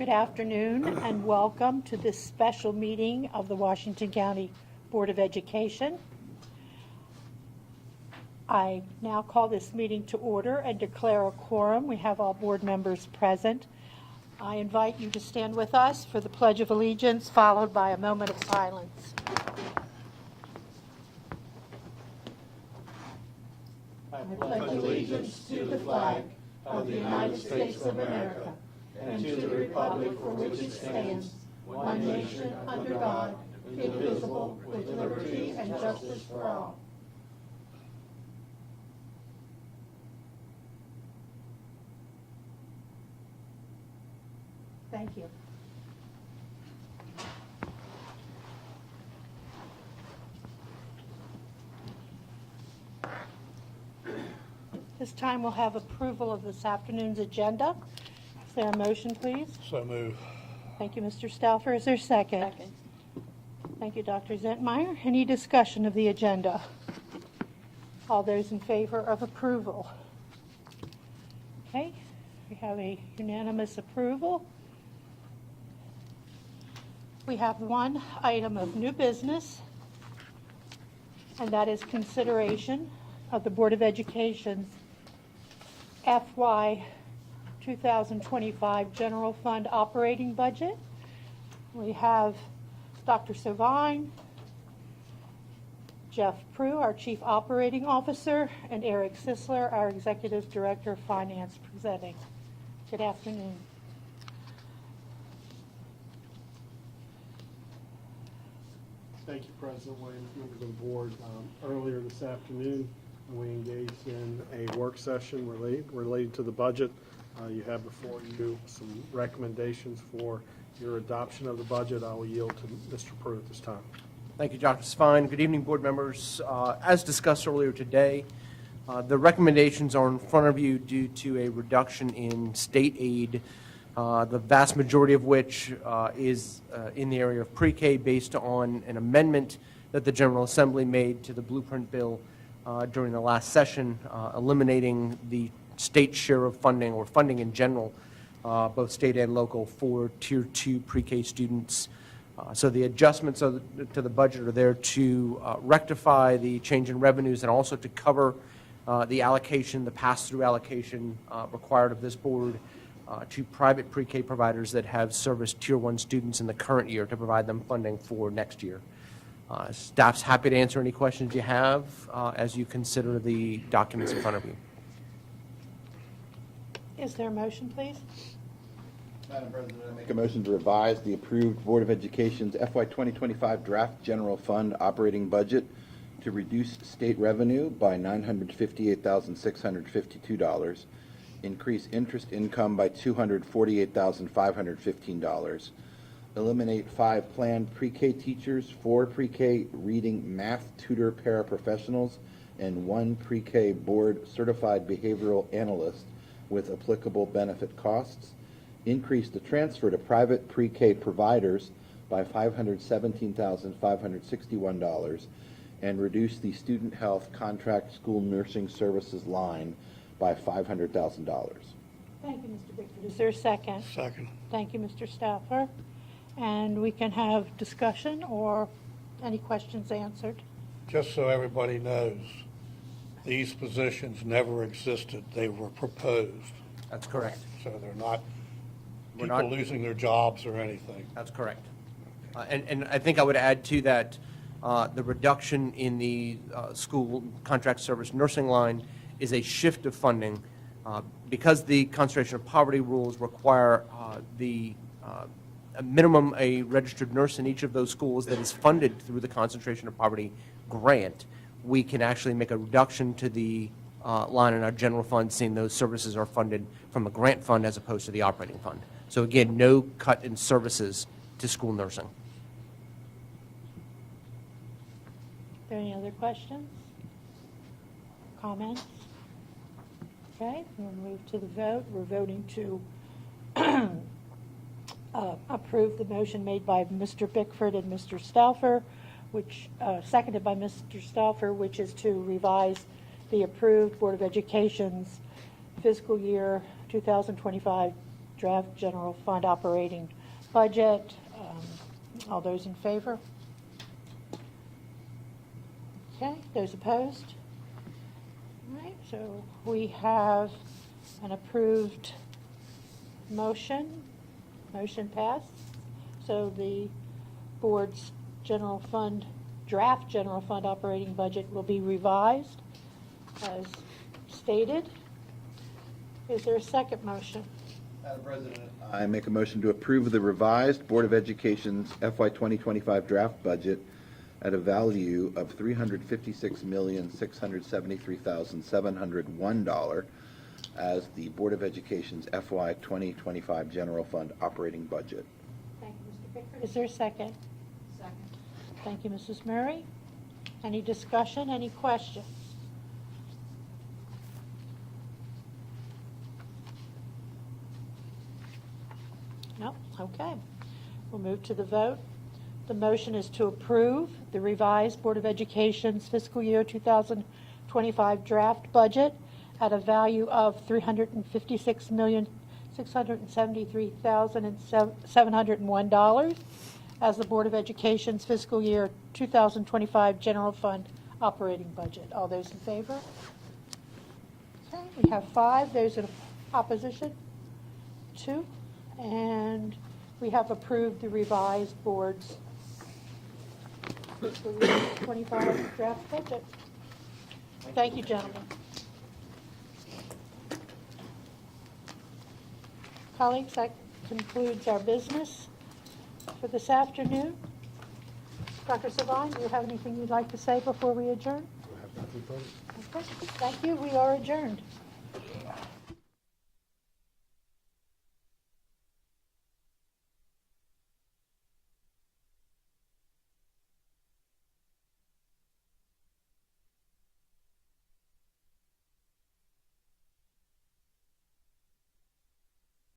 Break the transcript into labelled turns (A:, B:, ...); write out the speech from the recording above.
A: Good afternoon and welcome to this special meeting of the Washington County Board of Education. I now call this meeting to order and declare a quorum. We have all board members present. I invite you to stand with us for the Pledge of Allegiance, followed by a moment of silence. I pledge allegiance to the flag of the United States of America and to the republic for which it stands, one nation under God, indivisible, with liberty and justice for all. Thank you. This time we'll have approval of this afternoon's agenda. Is there a motion, please?
B: So move.
A: Thank you, Mr. Stauffer. Is there a second? Second. Thank you, Dr. Zentmeyer. Any discussion of the agenda? All those in favor of approval? Okay, we have a unanimous approval. We have one item of new business, and that is consideration of the Board of Education's FY 2025 General Fund Operating Budget. We have Dr. Sovine, Jeff Prue, our Chief Operating Officer, and Eric Sisler, our Executive Director of Finance, presenting. Good afternoon.
B: Thank you, President Williams, members of the board. Earlier this afternoon, we engaged in a work session related to the budget. You have before you some recommendations for your adoption of the budget. I will yield to Mr. Prue at this time.
C: Thank you, Dr. Sovine. Good evening, board members. As discussed earlier today, the recommendations are in front of you due to a reduction in state aid, the vast majority of which is in the area of pre-K based on an amendment that the General Assembly made to the blueprint bill during the last session, eliminating the state share of funding or funding in general, both state and local, for Tier 2 pre-K students. So the adjustments to the budget are there to rectify the change in revenues and also to cover the allocation, the pass-through allocation required of this board to private pre-K providers that have serviced Tier 1 students in the current year to provide them funding for next year. Staff's happy to answer any questions you have as you consider the documents in front of you.
A: Is there a motion, please?
D: Madam President, I make a motion to revise the approved Board of Education's FY 2025 draft general fund operating budget to reduce state revenue by $958,652, increase interest income by $248,515, eliminate 5 planned pre-K teachers, 4 pre-K reading math tutor paraprofessionals, and 1 pre-K board certified behavioral analyst with applicable benefit costs, increase the transfer to private pre-K providers by $517,561, and reduce the student health contract school nursing services line by $500,000.
A: Thank you, Mr. Bickford. Is there a second?
B: Second.
A: Thank you, Mr. Stauffer. And we can have discussion or any questions answered.
B: Just so everybody knows, these positions never existed. They were proposed.
C: That's correct.
B: So they're not
C: We're
B: people
C: not-
B: losing their jobs or anything.
C: That's correct. And I think I would add to that the reduction in the school contract service nursing line is a shift of funding because the concentration of poverty rules require a minimum a registered nurse in each of those schools that is funded through the concentration of poverty grant. We can actually make a reduction to the line in our general fund, seeing those services are funded from a grant fund as opposed to the operating fund. So again, no cut in services to school nursing.
A: Are there any other questions? Comments? Okay, we'll move to the vote. We're voting to approve the motion made by Mr. Bickford and Mr. Stauffer, which seconded by Mr. Stauffer, which is to revise the approved Board of Education's fiscal year 2025 draft general fund operating budget. All those in favor? Okay, those opposed? All right, so we have an approved motion. Motion passed. So the board's general fund, draft general fund operating budget will be revised as stated. Is there a second motion?
D: Madam President, I make a motion to approve the revised Board of Education's FY 2025 draft budget at a value of $356,673,701 as the Board of Education's FY 2025 general fund operating budget.
A: Thank you, Mr. Pickford. Is there a second?
E: Second.
A: Thank you, Mrs. Murray. Any discussion, any questions? No? Okay. We'll move to the vote. The motion is to approve the revised Board of Education's fiscal year 2025 draft budget at a value of $356,673,701 as the Board of Education's fiscal year 2025 general fund operating budget. All those in favor? Okay, we have 5. Those in opposition? 2. And we have approved the revised board's fiscal year 25 draft budget. Thank you, gentlemen. Colleagues, that concludes our business for this afternoon. Dr. Savine, do you have anything you'd like to say before we adjourn?
B: I have nothing further.
A: Okay, thank you. We are adjourned.